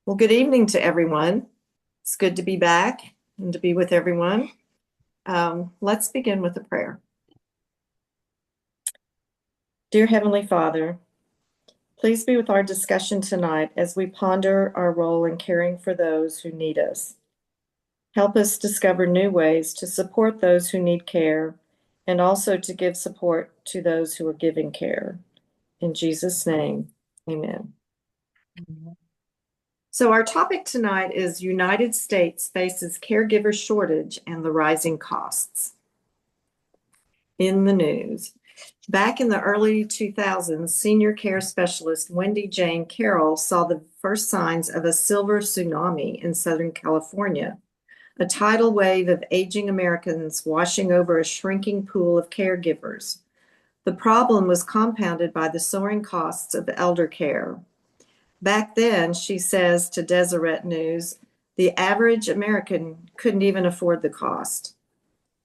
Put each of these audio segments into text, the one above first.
Well, good evening to everyone. It's good to be back and to be with everyone. Let's begin with a prayer. Dear Heavenly Father, please be with our discussion tonight as we ponder our role in caring for those who need us. Help us discover new ways to support those who need care and also to give support to those who are giving care. In Jesus' name, amen. So our topic tonight is United States faces caregiver shortage and the rising costs. In the news. Back in the early 2000s, senior care specialist Wendy Jane Carroll saw the first signs of a silver tsunami in Southern California, a tidal wave of aging Americans washing over a shrinking pool of caregivers. The problem was compounded by the soaring costs of elder care. Back then, she says to Deseret News, the average American couldn't even afford the cost.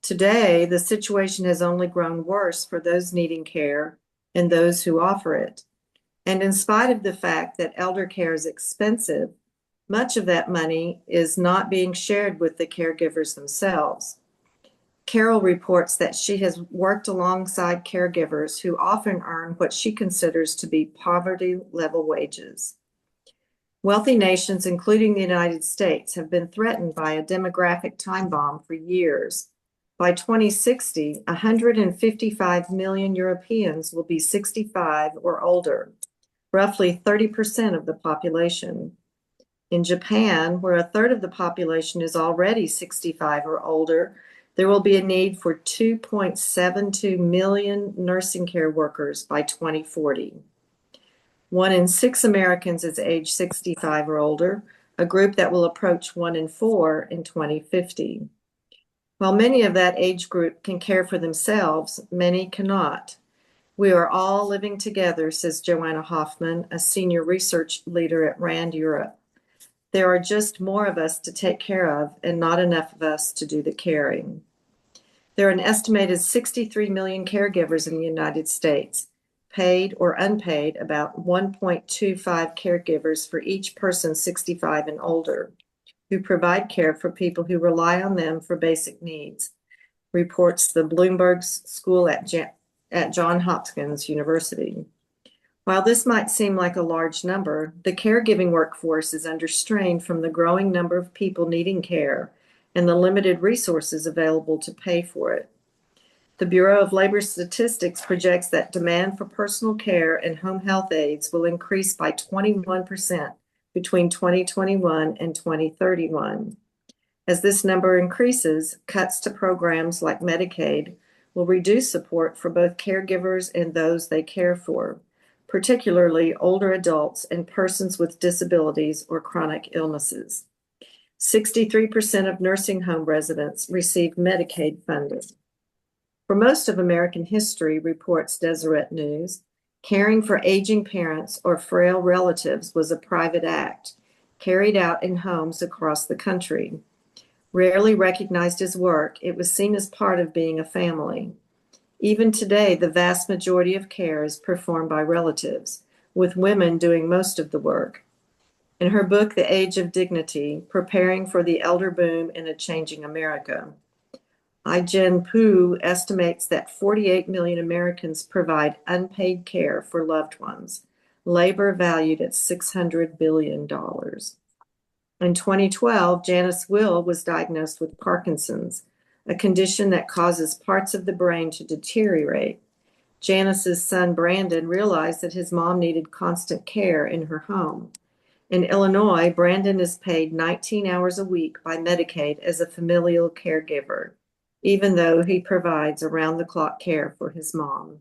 Today, the situation has only grown worse for those needing care and those who offer it. And in spite of the fact that elder care is expensive, much of that money is not being shared with the caregivers themselves. Carol reports that she has worked alongside caregivers who often earn what she considers to be poverty level wages. Wealthy nations, including the United States, have been threatened by a demographic time bomb for years. By 2060, 155 million Europeans will be 65 or older, roughly 30% of the population. In Japan, where a third of the population is already 65 or older, there will be a need for 2.72 million nursing care workers by 2040. 1 in 6 Americans is age 65 or older, a group that will approach 1 in 4 in 2050. While many of that age group can care for themselves, many cannot. We are all living together, says Joanna Hoffman, a senior research leader at RAND Europe. There are just more of us to take care of and not enough of us to do the caring. There are an estimated 63 million caregivers in the United States. Paid or unpaid, about 1.25 caregivers for each person 65 and older, who provide care for people who rely on them for basic needs, reports the Bloomberg School at Johns Hopkins University. While this might seem like a large number, the caregiving workforce is under strain from the growing number of people needing care and the limited resources available to pay for it. The Bureau of Labor Statistics projects that demand for personal care and home health aides will increase by 21% between 2021 and 2031. As this number increases, cuts to programs like Medicaid will reduce support for both caregivers and those they care for, particularly older adults and persons with disabilities or chronic illnesses. 63% of nursing home residents receive Medicaid funding. For most of American history, reports Deseret News, caring for aging parents or frail relatives was a private act, carried out in homes across the country. Rarely recognized as work, it was seen as part of being a family. Even today, the vast majority of care is performed by relatives, with women doing most of the work. In her book, The Age of Dignity, Preparing for the Elder Boom in a Changing America, I-Jen Poo estimates that 48 million Americans provide unpaid care for loved ones, labor valued at $600 billion. In 2012, Janice Will was diagnosed with Parkinson's, a condition that causes parts of the brain to deteriorate. Janice's son, Brandon, realized that his mom needed constant care in her home. In Illinois, Brandon is paid 19 hours a week by Medicaid as a familial caregiver, even though he provides around-the-clock care for his mom.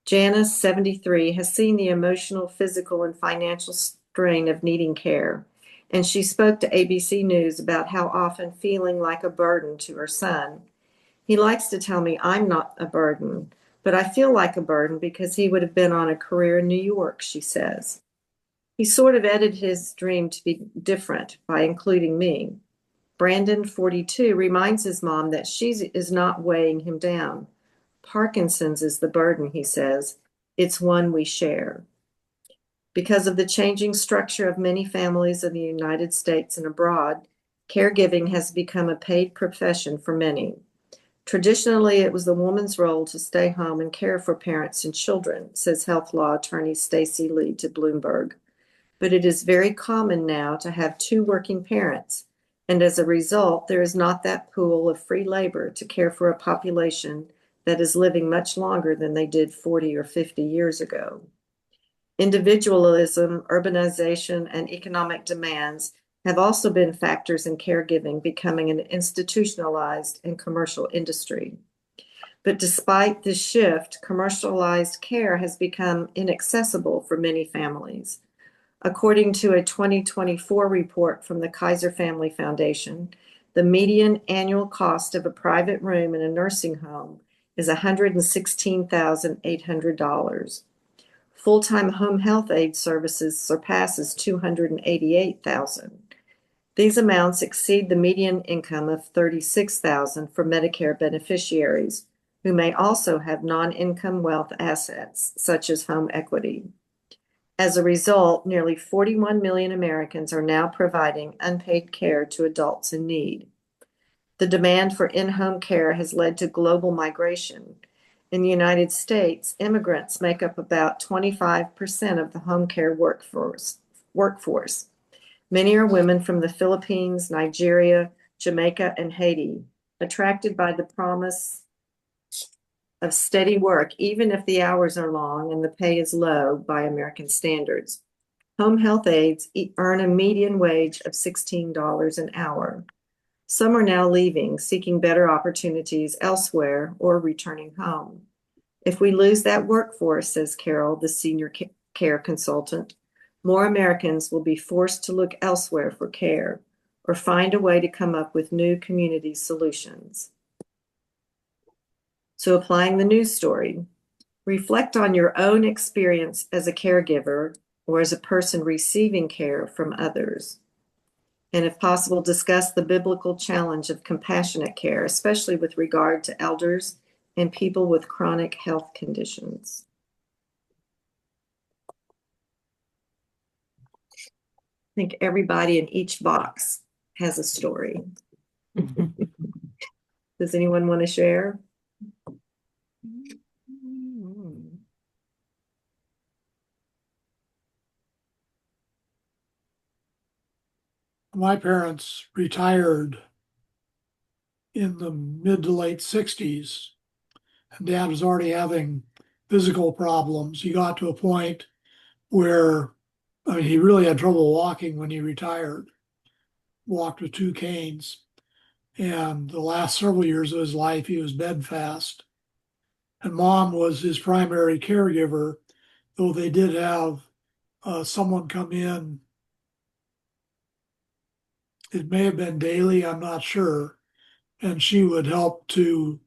Janice, 73, has seen the emotional, physical, and financial strain of needing care, and she spoke to ABC News about how often feeling like a burden to her son. He likes to tell me I'm not a burden, but I feel like a burden because he would have been on a career in New York, she says. He sort of edited his dream to be different by including me. Brandon, 42, reminds his mom that she is not weighing him down. Parkinson's is the burden, he says. It's one we share. Because of the changing structure of many families in the United States and abroad, caregiving has become a paid profession for many. Traditionally, it was the woman's role to stay home and care for parents and children, says health law attorney Stacy Lee to Bloomberg. But it is very common now to have two working parents, and as a result, there is not that pool of free labor to care for a population that is living much longer than they did 40 or 50 years ago. Individualism, urbanization, and economic demands have also been factors in caregiving becoming an institutionalized and commercial industry. But despite this shift, commercialized care has become inaccessible for many families. According to a 2024 report from the Kaiser Family Foundation, the median annual cost of a private room in a nursing home is $116,800. Full-time home health aide services surpasses $288,000. These amounts exceed the median income of $36,000 for Medicare beneficiaries, who may also have non-income wealth assets, such as home equity. As a result, nearly 41 million Americans are now providing unpaid care to adults in need. The demand for in-home care has led to global migration. In the United States, immigrants make up about 25% of the home care workforce. Many are women from the Philippines, Nigeria, Jamaica, and Haiti, attracted by the promise of steady work, even if the hours are long and the pay is low by American standards. Home health aides earn a median wage of $16 an hour. Some are now leaving, seeking better opportunities elsewhere or returning home. If we lose that workforce, says Carol, the senior care consultant, more Americans will be forced to look elsewhere for care or find a way to come up with new community solutions. So, applying the news story, reflect on your own experience as a caregiver or as a person receiving care from others. And if possible, discuss the biblical challenge of compassionate care, especially with regard to elders and people with chronic health conditions. I think everybody in each box has a story. Does anyone want to share? My parents retired in the mid to late 60s, and Dad was already having physical problems. He got to a point where he really had trouble walking when he retired, walked with two canes. And the last several years of his life, he was bedfast. And Mom was his primary caregiver, though they did have someone come in. It may have been daily, I'm not sure. And she would help him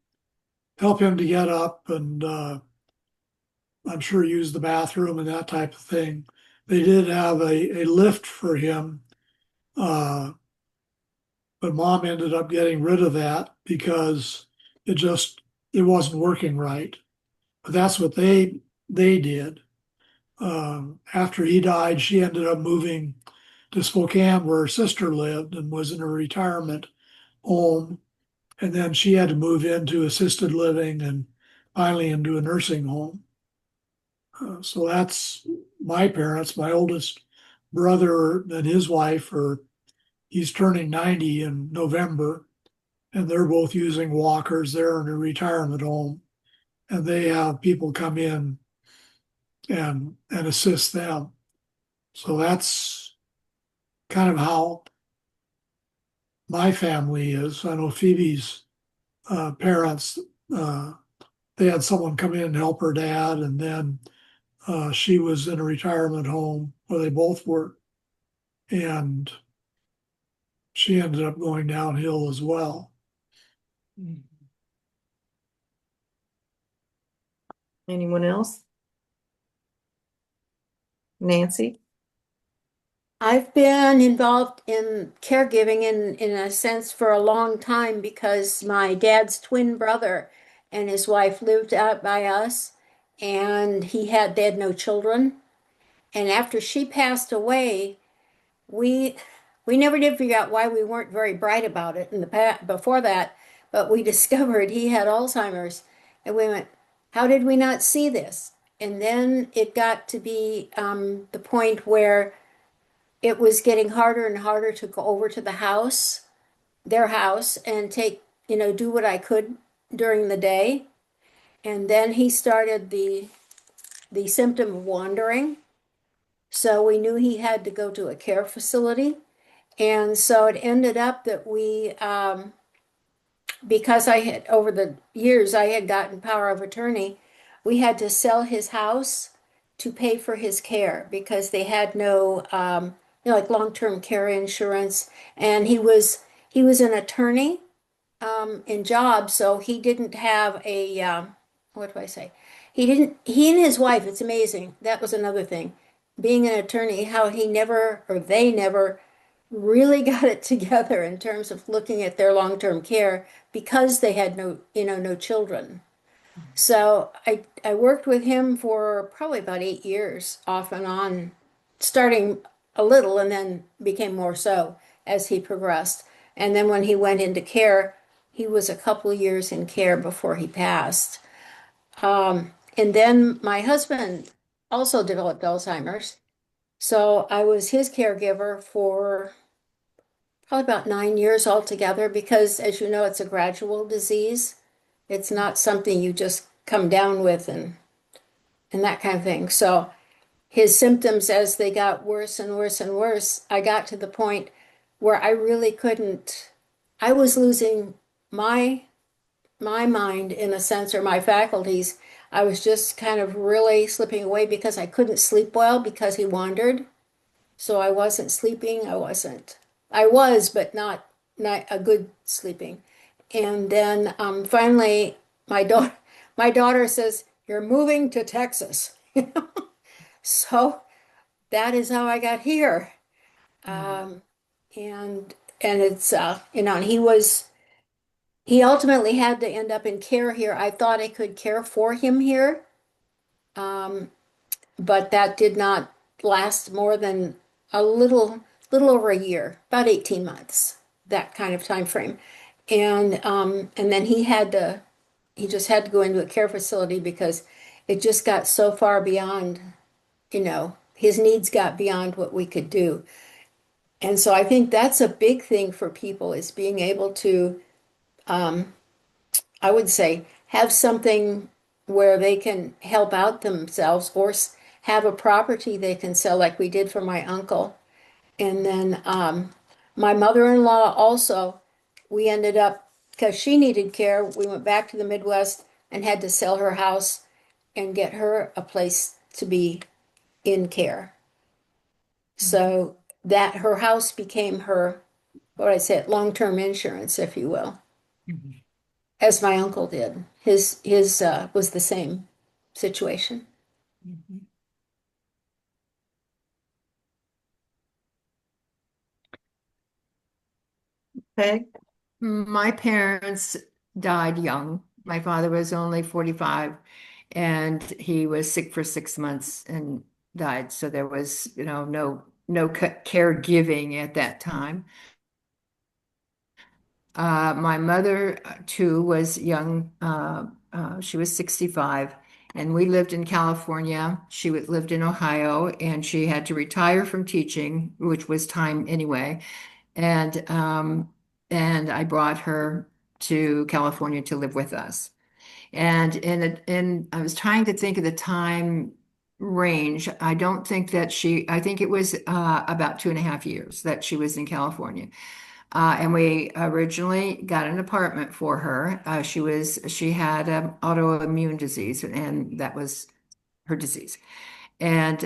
to get up and I'm sure use the bathroom and that type of thing. They did have a lift for him, but Mom ended up getting rid of that because it wasn't working right. But that's what they did. After he died, she ended up moving to Spokane, where her sister lived, and was in a retirement home. And then she had to move into assisted living and finally into a nursing home. So that's my parents. My oldest brother and his wife he's turning 90 in November, and they're both using walkers. They're in a retirement home, and they have people come in and assist them. So that's kind of how my family is. I know Phoebe's parents, they had someone come in and help her dad, and then she was in a retirement home where they both were, and she ended up going downhill as well. Anyone else? Nancy? I've been involved in caregiving in a sense for a long time because my dad's twin brother and his wife lived out by us, and they had no children. And after she passed away, we we never did figure out why we weren't very bright about it in the past before that, but we discovered he had Alzheimer's, and we went, how did we not see this? And then it got to be the point where it was getting harder and harder to go over to the house, their house, and do what I could during the day. And then he started the symptom of wandering. So we knew he had to go to a care facility. And so it ended up that because I had, over the years, I had gotten power of attorney, we had to sell his house to pay for his care because they had no, like long-term care insurance. And he was an attorney in job, so he didn't have what do I say? He and his wife, it's amazing. That was another thing. Being an attorney, how he never, or they never really got it together in terms of looking at their long-term care because they had no children. So I worked with him for probably about 8 years off and on, starting a little and then became more so as he progressed. And then when he went into care, he was a couple of years in care before he passed. And then my husband also developed Alzheimer's. So I was his caregiver for probably about 9 years altogether because, as you know, it's a gradual disease. It's not something you just come down with and that kind of thing. So his symptoms, as they got worse and worse and worse, I got to the point where I really couldn't, I was losing my my mind in a sense, or my faculties. I was just kind of really slipping away because I couldn't sleep well because he wandered. So I wasn't sleeping. I was, but not a good sleeping. And then finally, my daughter says, "You're moving to Texas." So that is how I got here. Um, and it's and he ultimately had to end up in care here. I thought I could care for him here, um, but that did not last more than a little over a year, about 18 months, that kind of time frame. And then he just had to go into a care facility because it just got so far beyond, his needs got beyond what we could do. And so I think that's a big thing for people is being able to, um, I would say, have something where they can help out themselves or have a property they can sell, like we did for my uncle. And then my mother-in-law also, we ended up, because she needed care, we went back to the Midwest and had to sell her house and get her a place to be in care. So that her house became her, what I said, long-term insurance, if you will, Mhm. as my uncle did. His was the same situation. Mhm. Okay. My parents died young. My father was only 45 and he was sick for 6 months and died. So there was, no caregiving at that time. My mother, too, was young. She was 65, and we lived in California. She lived in Ohio, and she had to retire from teaching, which was time anyway. And I brought her to California to live with us. And I was trying to think of the time range. I don't think that I think it was about 2.5 years that she was in California. And we originally got an apartment for her. She had autoimmune disease, and that was her disease. And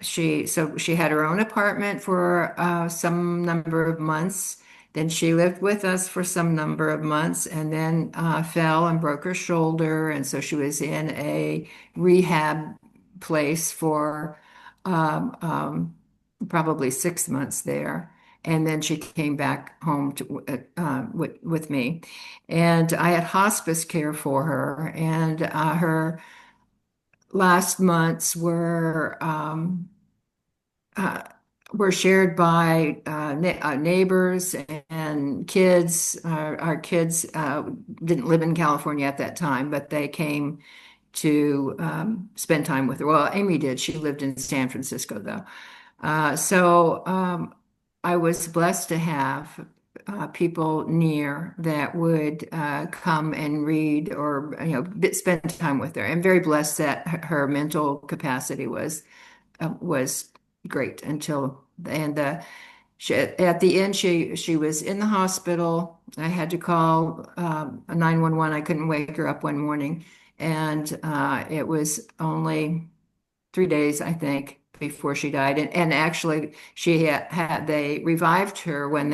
she had her own apartment for some number of months. Then she lived with us for some number of months, and then fell and broke her shoulder, and so she was in a rehab place for um, um, probably 6 months there. And then she came back home with me. And I had hospice care for her. And her last months uh, were shared by neighbors and kids. Our kids didn't live in California at that time, but they came to spend time with her. Well, Amy did. She lived in San Francisco, though. So I was blessed to have people near that would come and read or spend time with her. I'm very blessed that her mental capacity was great until and at the end she was in the hospital. I had to call 911. I couldn't wake her up one morning, and it was only 3 days, I think, before she died. And actually, she had they revived her when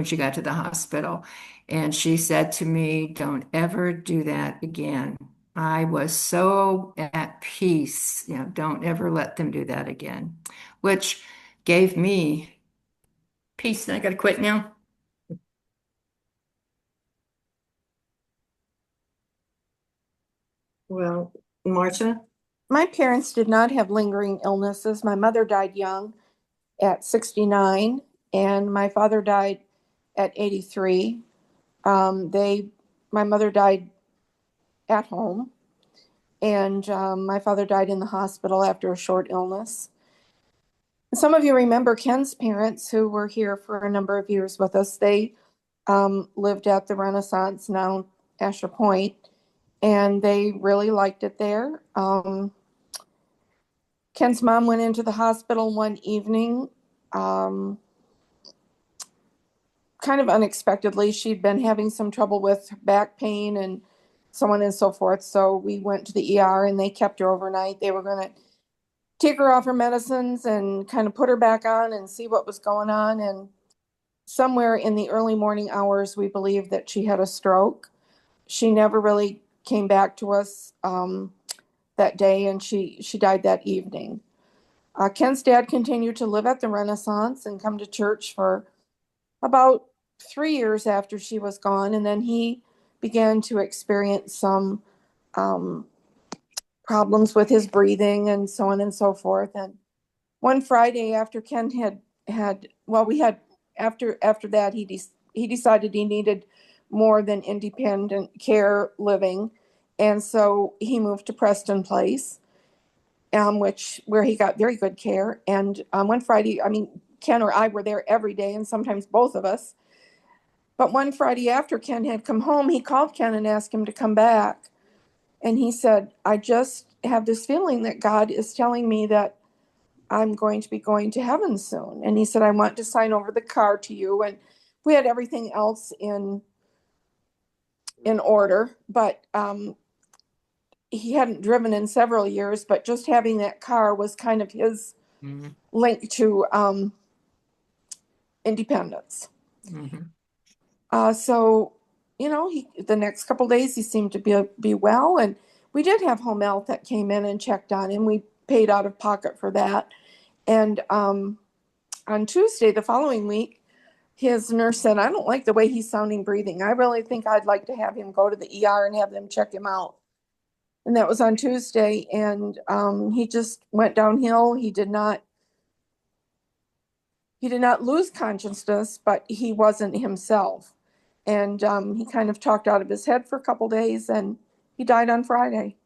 she got to the hospital, and she said to me, "Don't ever do that again." I was so at peace. Don't ever let them do that again, which gave me peace. And I got to quit now. Well, Marcia? My parents did not have lingering illnesses. My mother died young at 69, and my father died at 83. My mother died at home, and my father died in the hospital after a short illness. Some of you remember Ken's parents, who were here for a number of years with us. They lived at the Renaissance, now Asher Point, and they really liked it there. Ken's mom went into the hospital one evening, kind of unexpectedly. She'd been having some trouble with back pain and so on and so forth. So we went to the ER and they kept her overnight. They were going to take her off her medicines and kind of put her back on and see what was going on. And somewhere in the early morning hours, we believed that she had a stroke. She never really came back to us that day, and she died that evening. Ken's dad continued to live at the Renaissance and come to church for about 3 years after she was gone, and then he began to experience some problems with his breathing and so on and so forth. And one Friday after Ken after that he decided he needed more than independent care living, and so he moved to Preston Place, where he got very good care. And one Friday, I mean, Ken or I were there every day, and sometimes both of us. But one Friday after Ken had come home, he called Ken and asked him to come back. And he said, "I just have this feeling that God is telling me that I'm going to be going to heaven soon." And he said, "I want to sign over the car to you." And we had everything else in order, but he hadn't driven in several years, but just having that car was kind of his link to independence. So, the next couple of days he seemed to be well, and we did have home health that came in and checked on him. We paid out of pocket for that. And on Tuesday, the following week, his nurse said, "I don't like the way he's sounding breathing. I really think I'd like to have him go to the ER and have them check him out." And that was on Tuesday, and he just went downhill. He did not lose consciousness, but he wasn't himself. And he kind of talked out of his head for a couple days, and he died on Friday.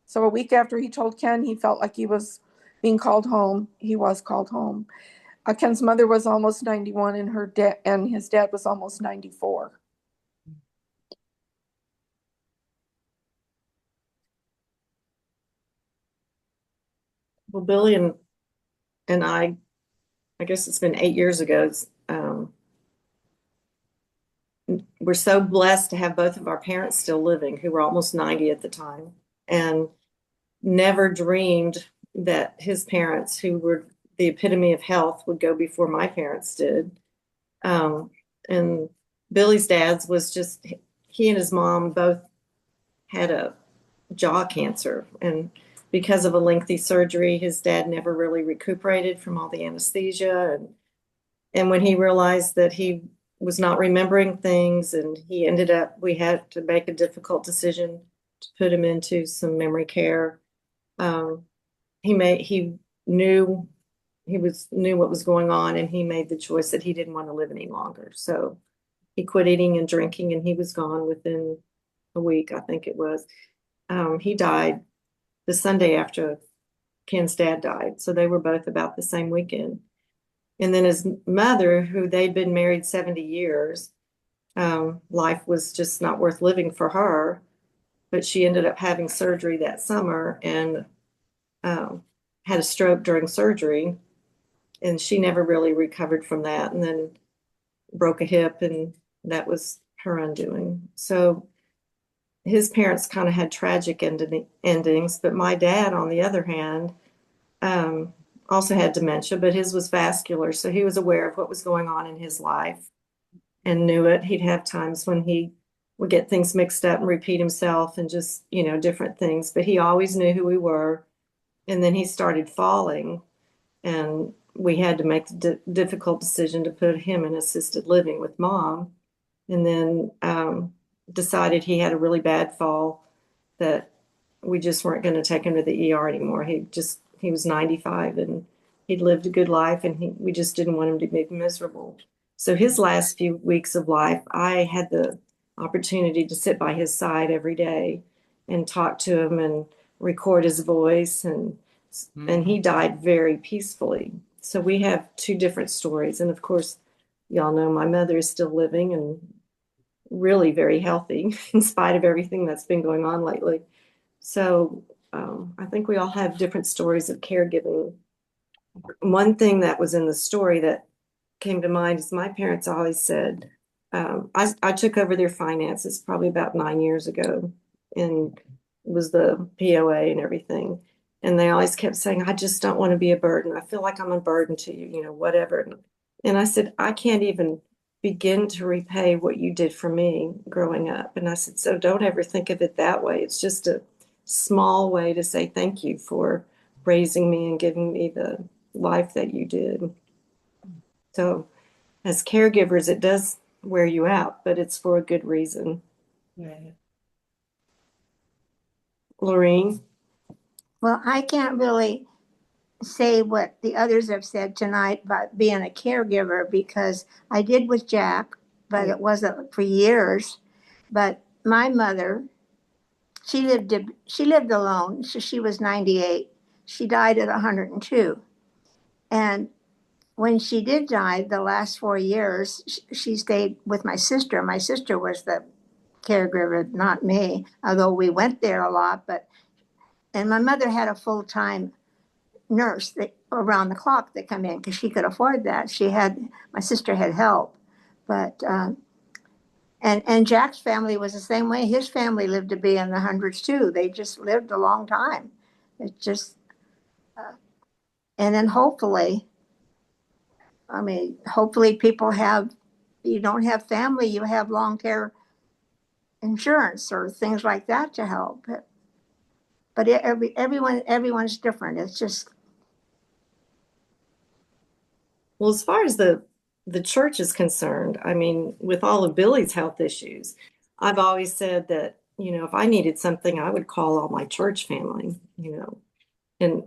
So a week after he told Ken he felt like he was being called home, he was called home. Ken's mother was almost 91, and his dad was almost 94. Well, Billy and I guess it's been 8 years ago. We're so blessed to have both of our parents still living, who were almost 90 at the time, and never dreamed that his parents, who were the epitome of health, would go before my parents did. And Billy's dad's was just, he and his mom both had a jaw cancer, and because of a lengthy surgery, his dad never really recuperated from all the anesthesia. And when he realized that he was not remembering things, and we had to make a difficult decision to put him into some memory care. He knew knew what was going on, and he made the choice that he didn't want to live any longer. So he quit eating and drinking, and he was gone within a week, I think it was. He died the Sunday after Ken's dad died. So they were both about the same weekend. And then his mother, who they'd been married 70 years, life was just not worth living for her. But she ended up having surgery that summer and had a stroke during surgery. And she never really recovered from that, and then broke a hip, and that was her undoing. So his parents kind of had tragic endings, but my dad, on the other hand, also had dementia, but his was vascular. So he was aware of what was going on in his life and knew it. He'd have times when he would get things mixed up and repeat himself and just, different things, but he always knew who we were. And then he started falling, and we had to make the difficult decision to put him in assisted living with Mom. And then decided he had a really bad fall, that we just weren't going to take him to the ER anymore. He was 95 and he'd lived a good life, and we just didn't want him to be miserable. So his last few weeks of life, I had the opportunity to sit by his side every day and talk to him and record his voice, and he died very peacefully. So we have two different stories. And of course, y'all know my mother is still living and really very healthy in spite of everything that's been going on lately. So I think we all have different stories of caregiving. One thing that was in the story that came to mind is my parents always said, I took over their finances probably about 9 years ago, and it was the POA and everything. And they always kept saying, I just don't want to be a burden. I feel like I'm a burden to you, whatever. And I said, I can't even begin to repay what you did for me growing up. And I said, so don't ever think of it that way. It's just a small way to say thank you for raising me and giving me the life that you did. So as caregivers, it does wear you out, but it's for a good reason. Right. Lorene? Well, I can't really say what the others have said tonight about being a caregiver, because I did with Jack, but it wasn't for years. But my mother, she lived alone. She was 98. She died at 102. And when she did die, the last 4 years, she stayed with my sister. My sister was the caregiver, not me, although we went there a lot. And my mother had a full-time nurse that around the clock that come in because she could afford that. My sister had help, but and Jack's family was the same way. His family lived to be in the hundreds too. They just lived a long time. It just and then hopefully people you don't have family, you have long care insurance or things like that to help. But everyone's different. It's just. Well, as far as the church is concerned, I mean, with all of Billy's health issues, I've always said that, if I needed something, I would call all my church family, And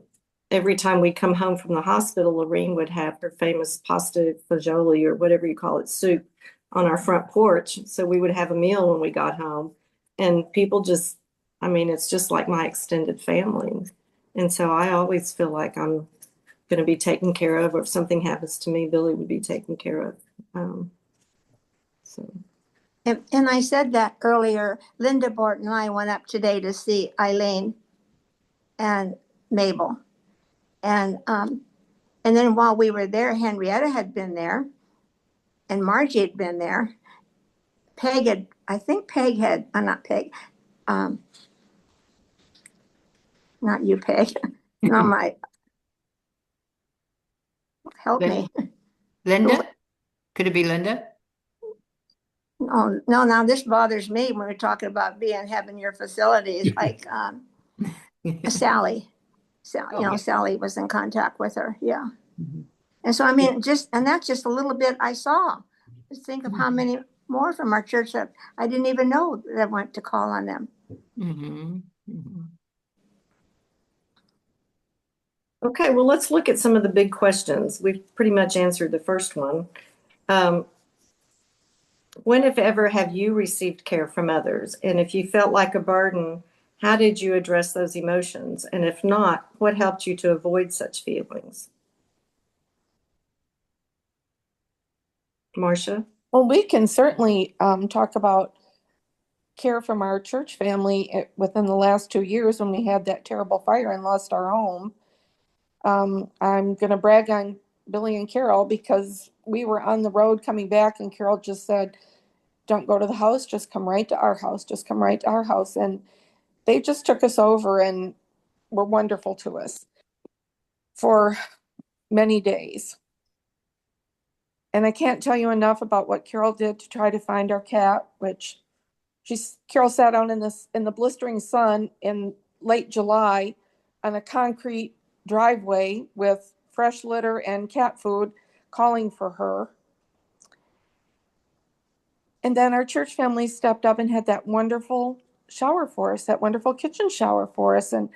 every time we come home from the hospital, Lorene would have her famous pasta fagioli or whatever you call it, soup on our front porch. So we would have a meal when we got home. And people it's just like my extended family. And so I always feel like I'm going to be taken care of, or if something happens to me, Billy would be taken care of. So. And I said that earlier. Linda Bort and I went up today to see Eileen and Mabel. And then while we were there, Henrietta had been there and Margie had been there. Not Peg, not you, Peg. No, help me. Linda? Could it be Linda? No, now this bothers me when we're talking about having your facilities, like Sally. Sally was in contact with her, yeah. Mhm. And so, that's just a little bit I saw. Just think of how many more from our church that I didn't even know that went to call on them. Mhm, mhm. Okay, well, let's look at some of the big questions. We've pretty much answered the first one. Um, when, if ever, have you received care from others? And if you felt like a burden, how did you address those emotions? And if not, what helped you to avoid such feelings? Marcia? Well, we can certainly talk about care from our church family within the last 2 years when we had that terrible fire and lost our home. I'm going to brag on Billy and Carol because we were on the road coming back, and Carol just said, "Don't go to the house, just come right to our house, just come right to our house." And they just took us over and were wonderful to us for many days. And I can't tell you enough about what Carol did to try to find our cat, which Carol sat out in the blistering sun in late July on a concrete driveway with fresh litter and cat food, calling for her. And then our church family stepped up and had that wonderful shower for us, that wonderful kitchen shower for us. And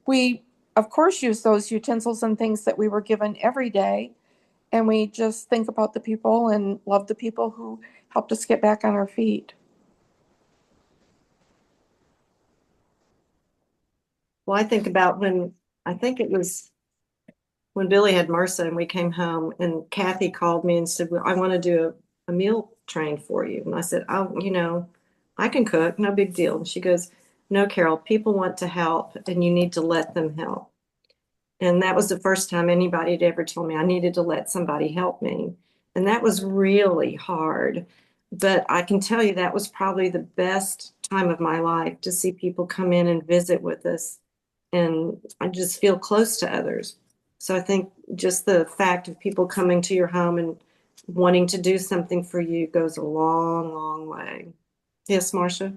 we, of course, use those utensils and things that we were given every day. And we just think about the people and love the people who helped us get back on our feet. Well, I think about I think it was when Billy had MRSA and we came home and Kathy called me and said, well, I want to do a meal train for you. And I said, oh, I can cook, no big deal. And she goes, no, Carol, people want to help and you need to let them help. And that was the first time anybody had ever told me I needed to let somebody help me. And that was really hard. But I can tell you that was probably the best time of my life to see people come in and visit with us. And I just feel close to others. So I think just the fact of people coming to your home and wanting to do something for you goes a long, long way. Yes, Marcia?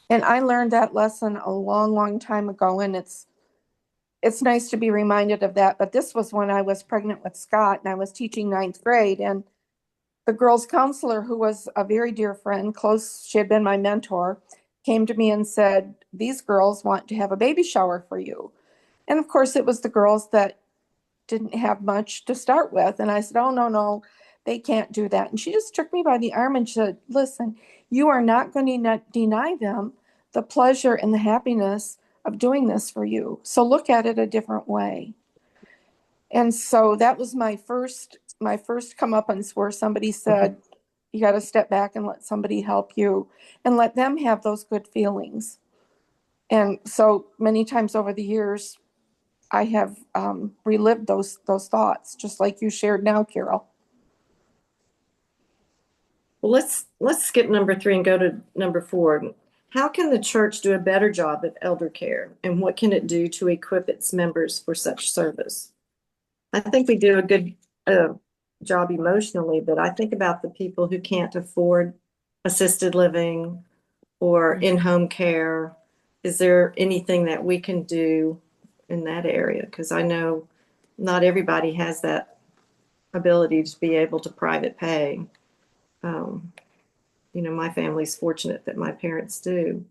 And I learned that lesson a long, long time ago, and it's nice to be reminded of that. But this was when I was pregnant with Scott and I was teaching ninth grade, and the girls' counselor, who was a very dear friend, close, she had been my mentor, came to me and said, "These girls want to have a baby shower for you." And of course, it was the girls that didn't have much to start with. And I said, "Oh, no, no, they can't do that." And she just took me by the arm and said, "Listen, you are not going to deny them the pleasure and the happiness of doing this for you. So look at it a different way." And so that was my first comeuppance where somebody said, you got to step back and let somebody help you and let them have those good feelings. And so many times over the years, I have relived those thoughts, just like you shared now, Carol. Well, let's skip number 3 and go to number 4. How can the church do a better job of elder care, and what can it do to equip its members for such service? I think we do a good job emotionally, but I think about the people who can't afford assisted living or in-home care. Is there anything that we can do in that area? Because I know not everybody has that ability to be able to private pay. My family's fortunate that my parents do,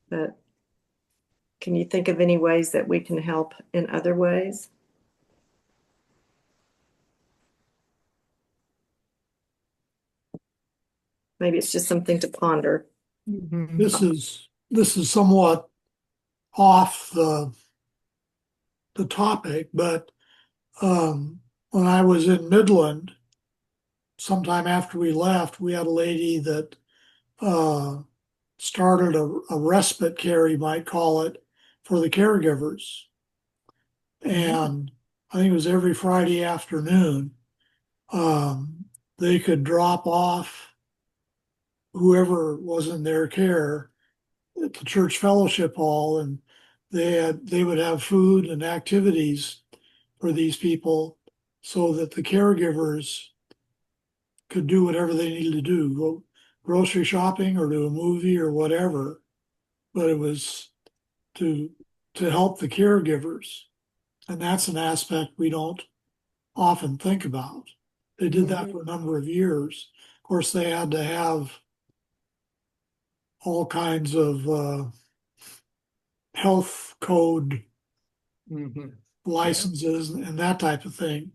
but can you think of any ways that we can help in other ways? Maybe it's just something to ponder. Mhm. This is somewhat off the topic, but when I was in Midland, sometime after we left, we had a lady that uh, started a respite care, you might call it, for the caregivers. And I think it was every Friday afternoon, um, they could drop off whoever was in their care at the church fellowship hall, and they would have food and activities for these people so that the caregivers could do whatever they needed to do, go grocery shopping or do a movie or whatever. But it was to help the caregivers. And that's an aspect we don't often think about. They did that for a number of years. Of course, they had to have all kinds of health code Mhm. licenses and that type of thing.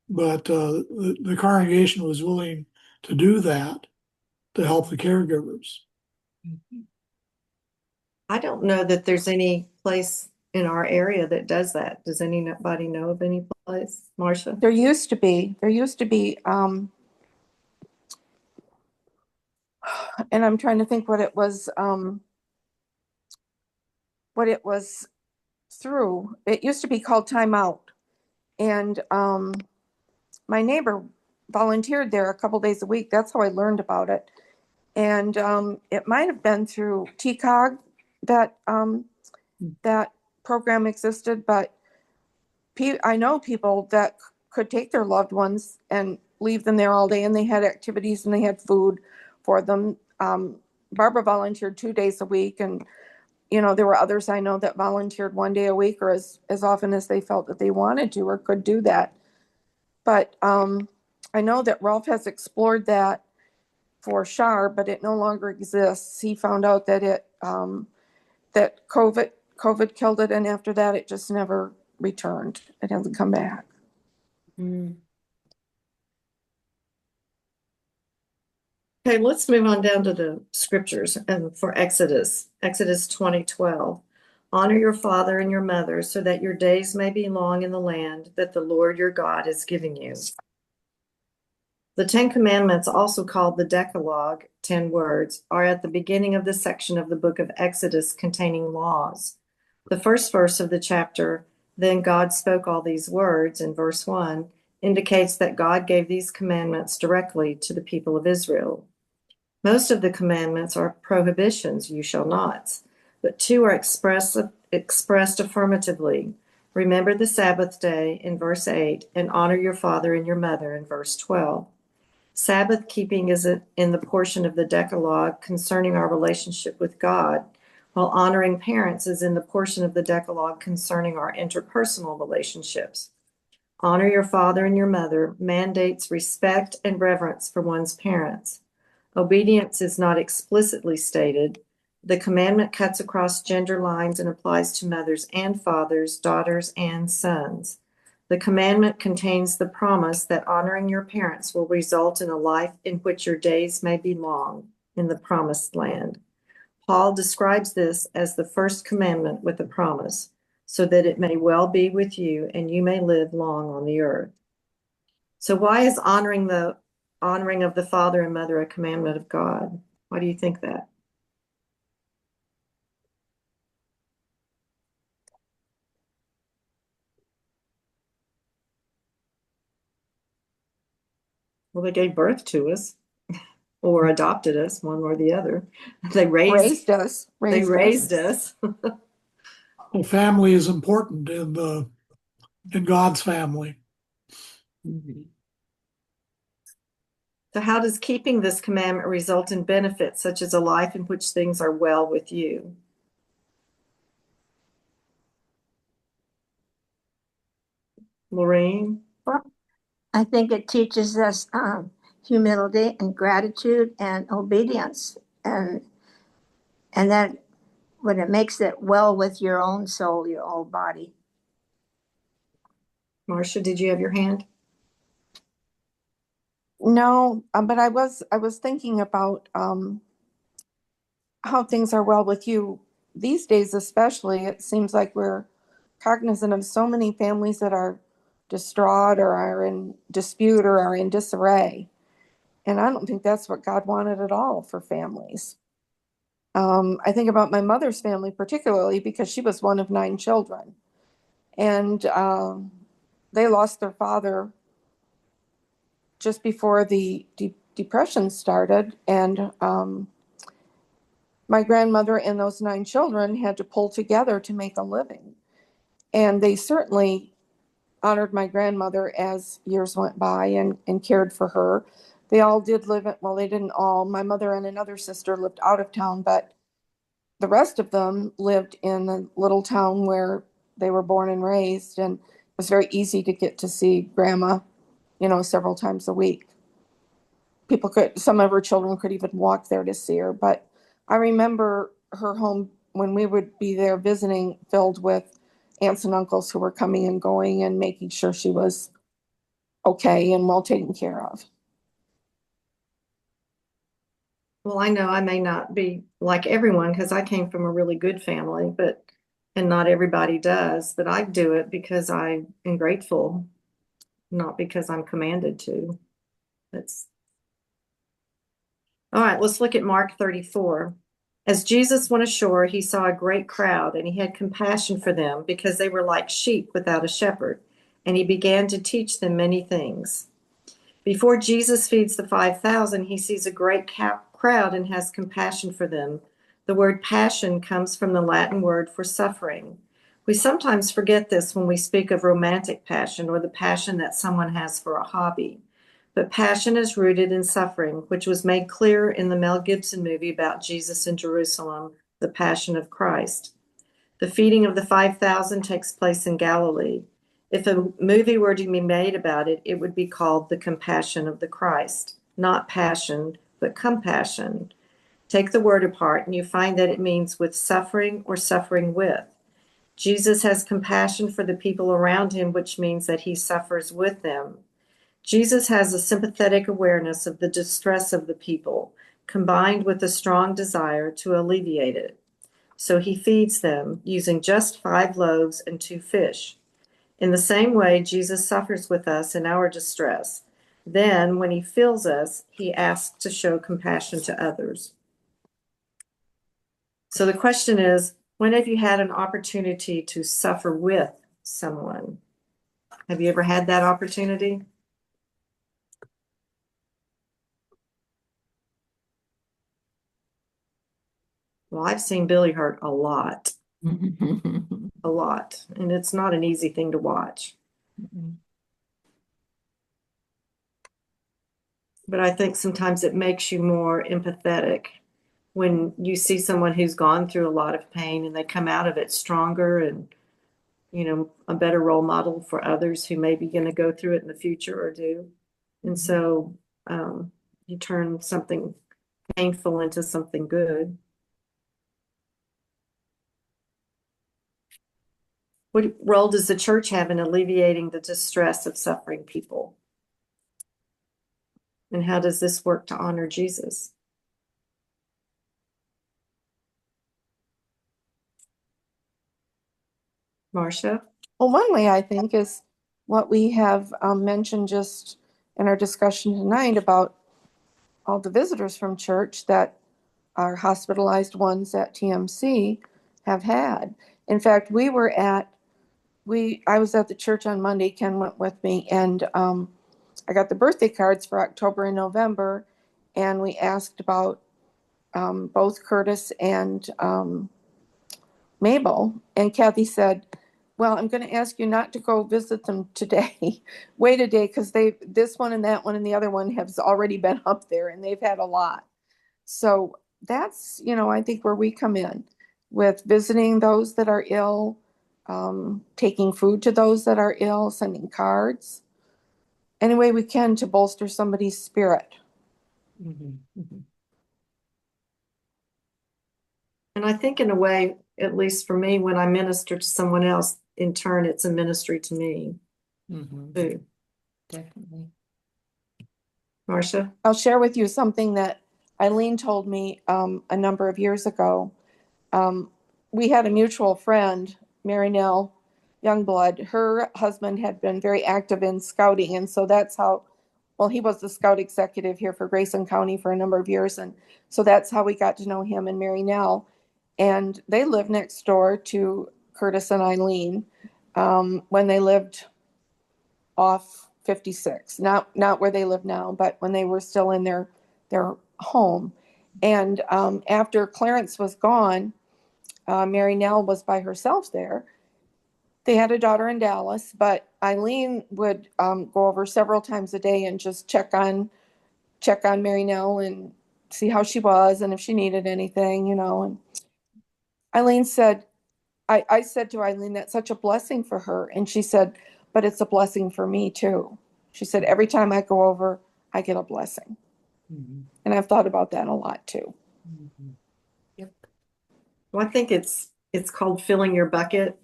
But the congregation was willing to do that to help the caregivers. I don't know that there's any place in our area that does that. Does anybody know of any place, Marcia? There used to be, and I'm trying to think what it was through. It used to be called Time Out. And my neighbor volunteered there a couple days a week. That's how I learned about it. And it might have been through TCOG that that program existed, but I know people that could take their loved ones and leave them there all day, and they had activities and they had food for them. Barbara volunteered 2 days a week, and there were others I know that volunteered 1 day a week, or as often as they felt that they wanted to or could do that. But I know that Ralph has explored that for Shar, but it no longer exists. He found out that that COVID killed it, and after that, it just never returned. It hasn't come back. Okay, let's move on down to the scriptures and for Exodus 20:12. Honor your father and your mother so that your days may be long in the land that the Lord your God is giving you. The Ten Commandments, also called the Decalogue, 10 words, are at the beginning of the section of the book of Exodus containing laws. The first verse of the chapter, then God spoke all these words, in verse 1, indicates that God gave these commandments directly to the people of Israel. Most of the commandments are prohibitions, you shall nots, but two are expressed affirmatively. Remember the Sabbath day in verse 8, and honor your father and your mother in verse 12. Sabbath keeping is in the portion of the Decalogue concerning our relationship with God, while honoring parents is in the portion of the Decalogue concerning our interpersonal relationships. Honor your father and your mother mandates respect and reverence for one's parents. Obedience is not explicitly stated. The commandment cuts across gender lines and applies to mothers and fathers, daughters and sons. The commandment contains the promise that honoring your parents will result in a life in which your days may be long in the promised land. Paul describes this as the first commandment with a promise, so that it may well be with you and you may live long on the earth. So why is honoring of the father and mother a commandment of God? Why do you think that? Well, they gave birth to us or adopted us, one or the other. They raised us. Well, family is important in God's family. So how does keeping this commandment result in benefits such as a life in which things are well with you? Lorraine? Well, I think it teaches us humility and gratitude and obedience, and that when it makes it well with your own soul, your own body. Marcia, did you have your hand? No, but I was thinking about how things are well with you these days, especially. It seems like we're cognizant of so many families that are distraught or are in dispute or are in disarray. And I don't think that's what God wanted at all for families. I think about my mother's family particularly because she was one of 9 children. And they lost their father just before the Depression started. And my grandmother and those 9 children had to pull together to make a living. And they certainly honored my grandmother as years went by and cared for her. They all did live well, they didn't all. My mother and another sister lived out of town, but the rest of them lived in the little town where they were born and raised. And it was very easy to get to see grandma, several times a week. Some of her children could even walk there to see her. But I remember her home when we would be there visiting, filled with aunts and uncles who were coming and going and making sure she was okay and well taken care of. Well, I know I may not be like everyone because I came from a really good family, and not everybody does, but I do it because I am grateful, not because I'm commanded to. That's all right. Let's look at Mark 34. As Jesus went ashore, he saw a great crowd, and he had compassion for them because they were like sheep without a shepherd, and he began to teach them many things. Before Jesus feeds the 5,000, he sees a great crowd and has compassion for them. The word passion comes from the Latin word for suffering. We sometimes forget this when we speak of romantic passion or the passion that someone has for a hobby. But passion is rooted in suffering, which was made clear in the Mel Gibson movie about Jesus in Jerusalem, The Passion of Christ. The feeding of the 5,000 takes place in Galilee. If a movie were to be made about it, it would be called The Compassion of the Christ. Not passion, but compassion. Take the word apart and you find that it means with suffering or suffering with. Jesus has compassion for the people around him, which means that he suffers with them. Jesus has a sympathetic awareness of the distress of the people, combined with a strong desire to alleviate it. So he feeds them using just 5 loaves and 2 fish. In the same way, Jesus suffers with us in our distress. Then, when he fills us, he asks to show compassion to others. So the question is, when have you had an opportunity to suffer with someone? Have you ever had that opportunity? Well, I've seen Billy hurt a lot, and it's not an easy thing to watch. But I think sometimes it makes you more empathetic when you see someone who's gone through a lot of pain and they come out of it stronger and, a better role model for others who may be going to go through it in the future or do. And so you turn something painful into something good. What role does the church have in alleviating the distress of suffering people? And how does this work to honor Jesus? Marcia? Well, one way I think is what we have mentioned just in our discussion tonight about all the visitors from church that our hospitalized ones at TMC have had. In fact, I was at the church on Monday, Ken went with me, and I got the birthday cards for October and November, and we asked about both Curtis and Mabel, and Kathy said, well, I'm going to ask you not to go visit them today. Wait a day, because this one and that one and the other one has already been up there and they've had a lot. So that's, I think where we come in with visiting those that are ill, taking food to those that are ill, sending cards, any way we can to bolster somebody's spirit. And I think in a way, at least for me, when I minister to someone else, in turn, it's a ministry to me too. Definitely. Marcia? I'll share with you something that Eileen told me a number of years ago. We had a mutual friend, Mary Nell Youngblood. Her husband had been very active in scouting, and so that's how, well, he was the scout executive here for Grayson County for a number of years, and so that's how we got to know him and Mary Nell. And they lived next door to Curtis and Eileen when they lived off 56, not where they live now, but when they were still in their home. And after Clarence was gone, Mary Nell was by herself there. They had a daughter in Dallas, but Eileen would go over several times a day and just check on Mary Nell and see how she was and if she needed anything, And Eileen said, I said to Eileen, that's such a blessing for her. And she said, but it's a blessing for me too. She said, every time I go over, I get a blessing. And I've thought about that a lot too. Well, Well, I think it's called filling your bucket.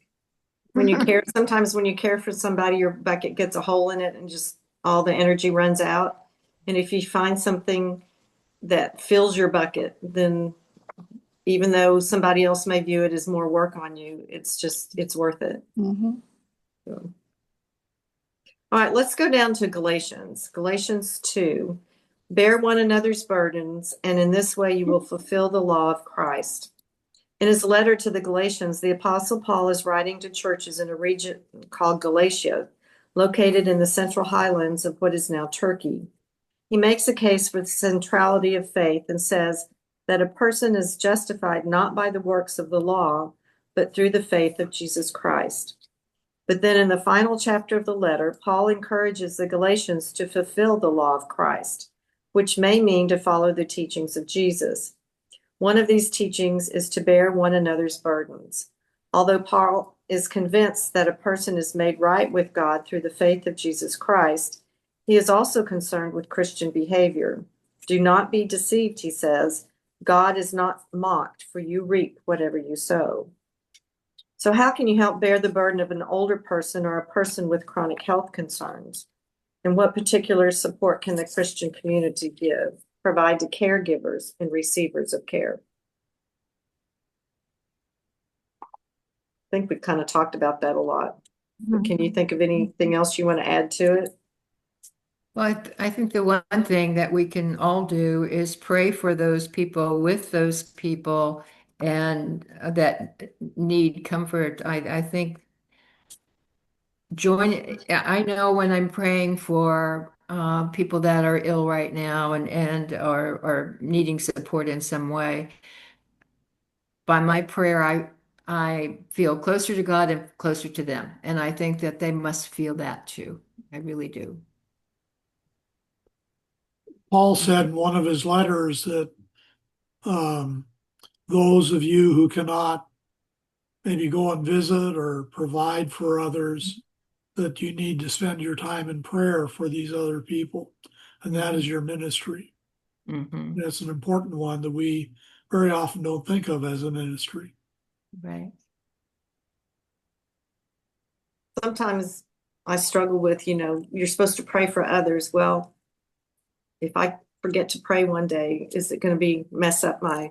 When you care, sometimes when you care for somebody, your bucket gets a hole in it and just all the energy runs out. And if you find something that fills your bucket, then even though somebody else may view it as more work on you, it's worth it. Mhm. So. All right, let's go down to Galatians. Galatians 2. Bear one another's burdens, and in this way you will fulfill the law of Christ. In his letter to the Galatians, the Apostle Paul is writing to churches in a region called Galatia, located in the central highlands of what is now Turkey. He makes a case for the centrality of faith and says that a person is justified not by the works of the law, but through the faith of Jesus Christ. But then in the final chapter of the letter, Paul encourages the Galatians to fulfill the law of Christ, which may mean to follow the teachings of Jesus. One of these teachings is to bear one another's burdens. Although Paul is convinced that a person is made right with God through the faith of Jesus Christ, he is also concerned with Christian behavior. Do not be deceived, he says. God is not mocked, for you reap whatever you sow. So how can you help bear the burden of an older person or a person with chronic health concerns? And what particular support can the Christian community provide to caregivers and receivers of care? I think we've kind of talked about that a lot. But can you think of anything else you want to add to it? Well, I think the one thing that we can all do is pray for those people with those people and that need comfort. I think I know when I'm praying for people that are ill right now and are needing support in some way, by my prayer, I feel closer to God and closer to them. And I think that they must feel that too. I really do. Paul said in one of his letters that um, those of you who cannot maybe go and visit or provide for others, that you need to spend your time in prayer for these other people. And that is your ministry. Mm-hmm. That's an important one that we very often don't think of as a ministry. Right. Sometimes I struggle with, you're supposed to pray for others. Well, if I forget to pray one day, is it going to mess up my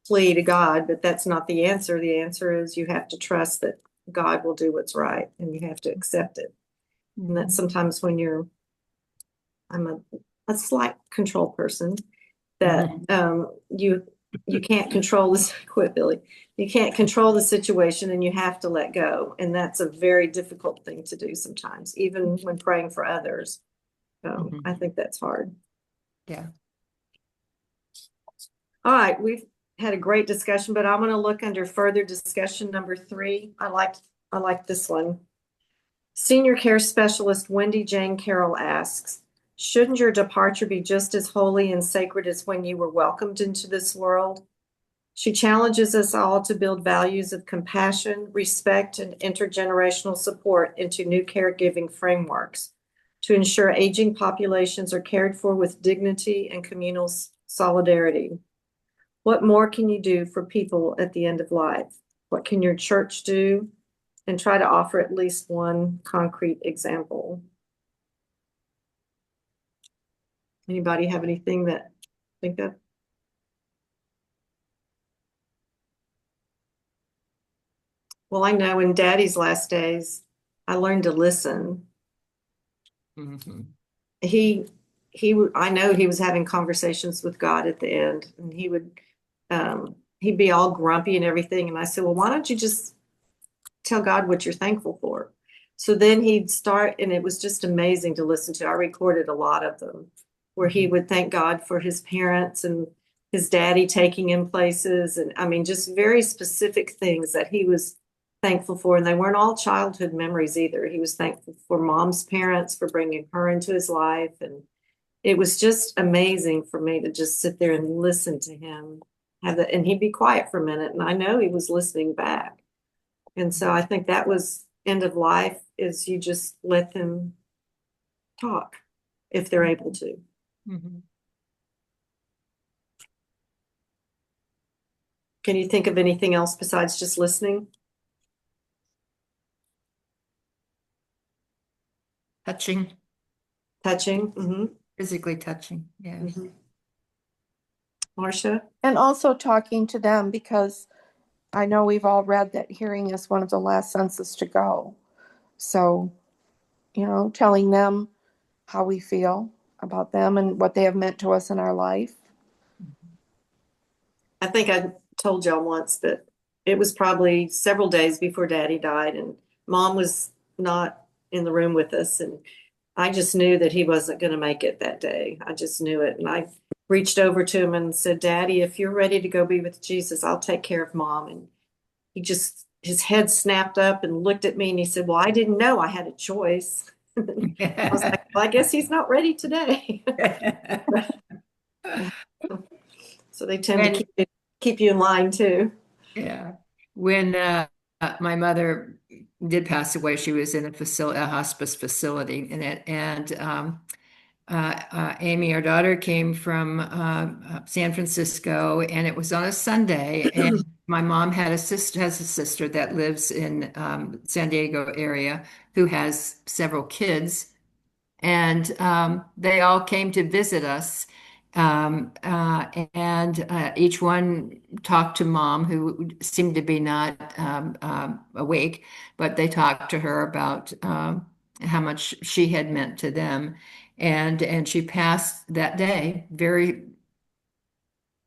plea to God? But that's not the answer. The answer is you have to trust that God will do what's right and you have to accept it. And that's sometimes when I'm a slight control person that you can't control this. Quit, Billy. You can't control the situation and you have to let go. And that's a very difficult thing to do sometimes, even when praying for others. I think that's hard. Yeah. All right, we've had a great discussion, but I'm going to look under further discussion number 3. I like this one. Senior care specialist Wendy Jane Carroll asks, shouldn't your departure be just as holy and sacred as when you were welcomed into this world? She challenges us all to build values of compassion, respect, and intergenerational support into new caregiving frameworks to ensure aging populations are cared for with dignity and communal solidarity. What more can you do for people at the end of life? What can your church do? And try to offer at least one concrete example. Anybody have anything that think of? Well, I know in Daddy's last days, I learned to listen. Mm-hmm. I know he was having conversations with God at the end, and he'd be all grumpy and everything. And I said, well, why don't you just tell God what you're thankful for? So then he'd start, and it was just amazing to listen to. I recorded a lot of them where he would thank God for his parents and his daddy taking him places. And I mean, just very specific things that he was thankful for. And they weren't all childhood memories either. He was thankful for mom's parents for bringing her into his life. And it was just amazing for me to just sit there and listen to him and he'd be quiet for a minute. And I know he was listening back. And so I think that was end of life, is you just let them talk if they're able to. Mm-hmm. Can you think of anything else besides just listening? Touching, Touching? physically touching. Yeah. Marcia? And also talking to them, because I know we've all read that hearing is one of the last senses to go. So, telling them how we feel about them and what they have meant to us in our life. I think I told y'all once that it was probably several days before Daddy died, and Mom was not in the room with us, and I just knew that he wasn't going to make it that day. I just knew it, and I reached over to him and said, "Daddy, if you're ready to go be with Jesus, I'll take care of Mom." And his head snapped up and looked at me, and he said, "Well, I didn't know I had a choice." I was like, "Well, I guess he's not ready today." So they tend to keep you in line too. Yeah. When my mother did pass away, she was in a hospice facility, Amy, our daughter, came from San Francisco, and it was on a Sunday. And my mom has a sister that lives in San Diego area who has several kids, and they all came to visit us. And each one talked to Mom, who seemed to be not awake, but they talked to her about how much she had meant to them. And she passed that day very,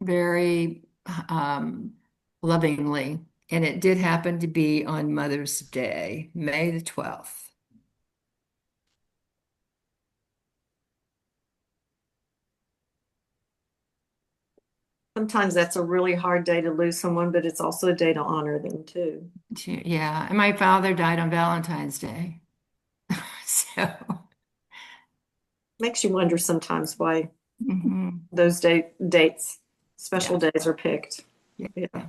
very lovingly. And it did happen to be on Mother's Day, May the 12th. Sometimes that's a really hard day to lose someone, but it's also a day to honor them too. Yeah, and my father died on Valentine's Day. So, Makes you wonder sometimes why mhm. those special days are picked. Yeah. Yeah.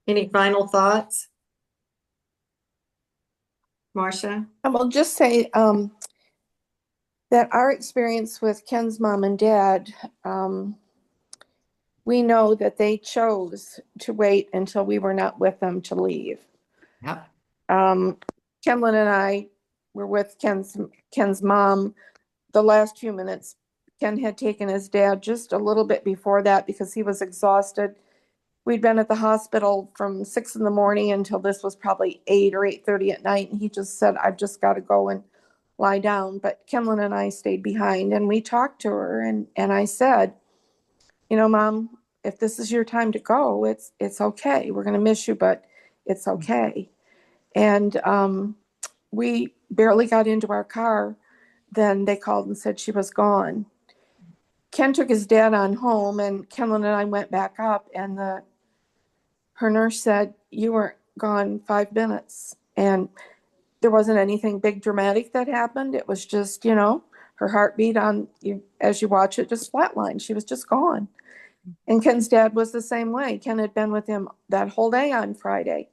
Any final thoughts? Marcia? I will just say that our experience with Ken's mom and dad, we know that they chose to wait until we were not with them to leave. Yep. Kenlin and I were with Ken's mom the last few minutes. Ken had taken his dad just a little bit before that because he was exhausted. We'd been at the hospital from 6 a.m. until this was probably 8 or 8:30 at night. And he just said, "I've just got to go and lie down." But Kenlin and I stayed behind and we talked to her. And I said, Mom, if this is your time to go, it's okay. We're going to miss you, but it's okay. And we barely got into our car. Then they called and said she was gone. Ken took his dad on home, and Kenlin and I went back up, and her nurse said, "You weren't gone 5 minutes." And there wasn't anything big dramatic that happened. It was just, her heartbeat as you watch it, just flatlined. She was just gone. And Ken's dad was the same way. Ken had been with him that whole day on Friday.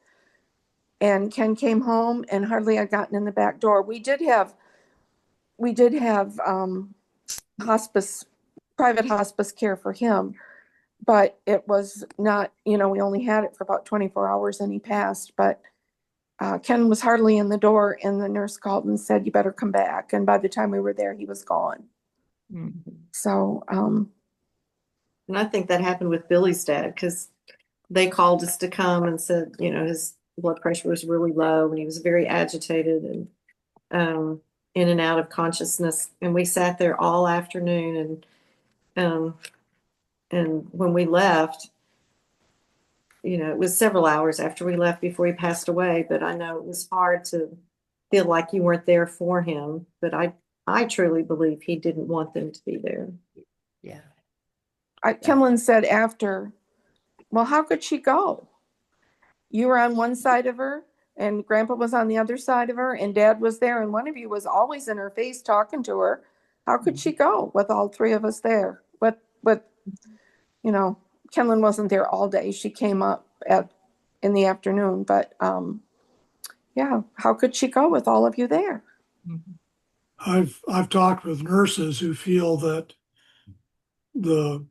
And Ken came home and hardly had gotten in the back door. We did have private hospice care for him, but it was not, we only had it for about 24 hours and he passed. But Ken was hardly in the door, and the nurse called and said, "You better come back." And by the time we were there, he was gone. Mhm. So, And I think that happened with Billy's dad because they called us to come and said, his blood pressure was really low and he was very agitated and in and out of consciousness. And we sat there all afternoon and when we left, it was several hours after we left before he passed away, but I know it was hard to feel like you weren't there for him. But I truly believe he didn't want them to be there. Yeah. Kenlin said after, "Well, how could she go? You were on one side of her and Grandpa was on the other side of her and Dad was there and one of you was always in her face talking to her. How could she go with all three of us there?" But Kenlin wasn't there all day. She came up in the afternoon, but yeah, how could she go with all of you there? Mhm. I've talked with nurses who feel that the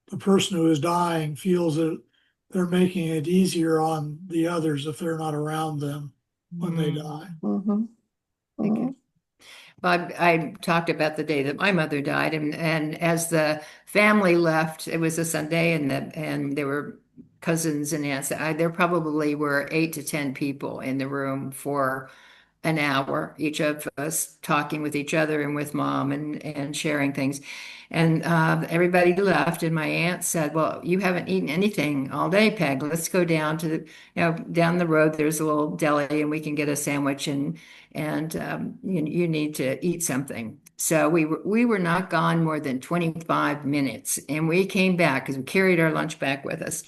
the person who is dying feels that they're making it easier on the others if they're not around them when they die. Mhm. Mhm. Well, I talked about the day that my mother died, and as the family left, it was a Sunday, and there were cousins and aunts. There probably were 8 to 10 people in the room for an hour, each of us talking with each other and with mom and sharing things. And everybody left, and my aunt said, "Well, you haven't eaten anything all day, Peg. Let's go down to down the road. There's a little deli, and we can get a sandwich, and you need to eat something." So we were not gone more than 25 minutes, and we came back because we carried our lunch back with us.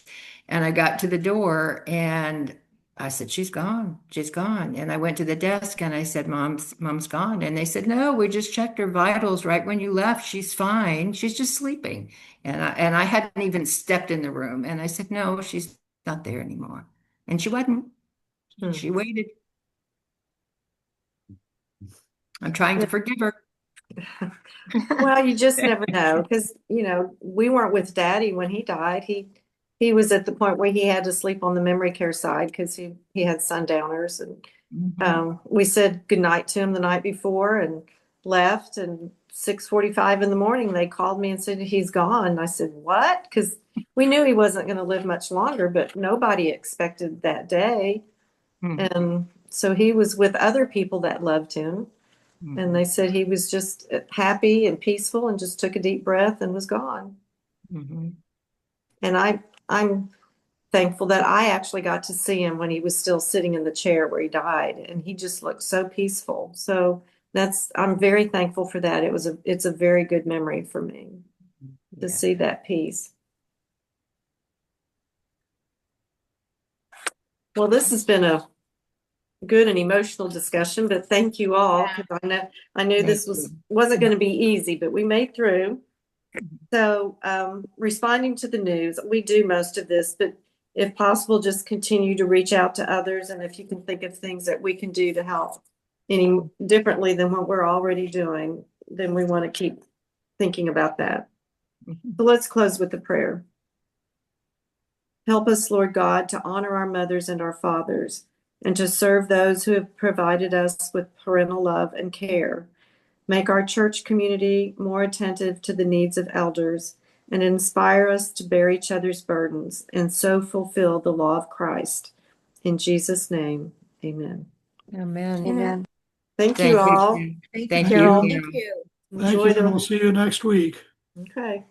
And I got to the door, and I said, "She's gone. She's gone." And I went to the desk and I said, Mom's gone." And they said, "No, we just checked her vitals right when you left. She's fine. She's just sleeping." And I hadn't even stepped in the room. And I said, "No, she's not there anymore." And she wasn't. Hmm. She waited. I'm trying to forgive her. Well, you just never know because, we weren't with Daddy when he died. He was at the point where he had to sleep on the memory care side because he had sundowners. And we said goodnight to him the night before and left. And 6:45 in the morning, they called me and said, "He's gone." And I said, "What?" Because we knew he wasn't going to live much longer, but nobody expected that day. Mhm. And so he was with other people that loved him. And they said he was just happy and peaceful and just took a deep breath and was gone. Mhm. And I'm thankful that I actually got to see him when he was still sitting in the chair where he died, and he just looked so peaceful. So I'm very thankful for that. It's a very good memory for me to Yeah. see that peace. Well, this has been a good and emotional discussion, but thank you all Yeah. because I knew this Thank you. wasn't going to be easy, but we made through. So, responding to the news, we do most of this, but if possible, just continue to reach out to others. And if you can think of things that we can do to help any differently than what we're already doing, then we want to keep thinking about that. So let's close with the prayer. Help us, Lord God, to honor our mothers and our fathers and to serve those who have provided us with parental love and care. Make our church community more attentive to the needs of elders and inspire us to bear each other's burdens and so fulfill the law of Christ. In Jesus' name, amen. Amen. Amen. Thank Thank you you, all. Carol. Thank you, Thank Carol. Thank Carol. you. Thank Enjoy you, and we'll see you next week. Okay.